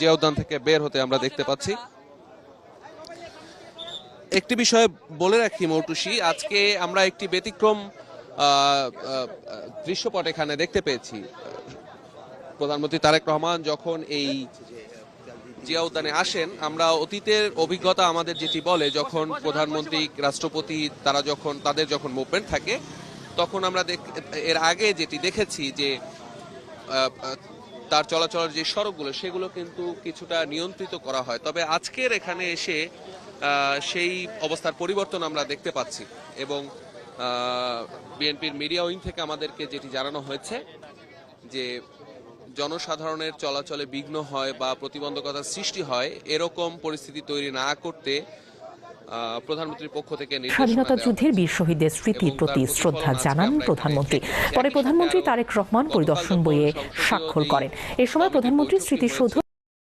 জিয়া উদ্যান থেকে বের হতে আমরা দেখতে পাচ্ছি। একটি বিষয় বলে রাখি মৌটুসী, আজকে আমরা একটি ব্যতিক্রম দৃশ্যপট এখানে দেখতে পেয়েছি। প্রধানমন্ত্রী তারেক রহমান যখন এই জিয়া উদ্যানে আসেন, আমরা অতীতের অভিজ্ঞতা আমাদের যেটি বলে, যখন প্রধানমন্ত্রী রাষ্ট্রপতি তারা যখন তাদের যখন মুভমেন্ট থাকে, তখন আমরা এর আগে যেটি দেখেছি যে তার চলাচলের যে সড়কগুলো সেগুলো কিন্তু কিছুটা নিয়ন্ত্রিত করা হয়। তবে আজকের এখানে এসে সেই অবস্থার পরিবর্তন আমরা দেখতে পাচ্ছি এবং বিএনপির মিডিয়া উইং থেকে আমাদেরকে যেটি জানানো হয়েছে যে জনসাধারণের চলাচলে বিঘ্ন হয় বা প্রতিবন্ধকতার সৃষ্টি হয় এরকম পরিস্থিতি তৈরি না করতে প্রধানমন্ত্রীর পক্ষ থেকে স্বাধীনতা যুদ্ধের বীর শহীদদের স্মৃতির প্রতি শ্রদ্ধা জানান প্রধানমন্ত্রী। পরে প্রধানমন্ত্রী তারেক রহমান পরিদর্শন বইয়ে স্বাক্ষর করেন। এ সময় প্রধানমন্ত্রী স্মৃতিসৌধ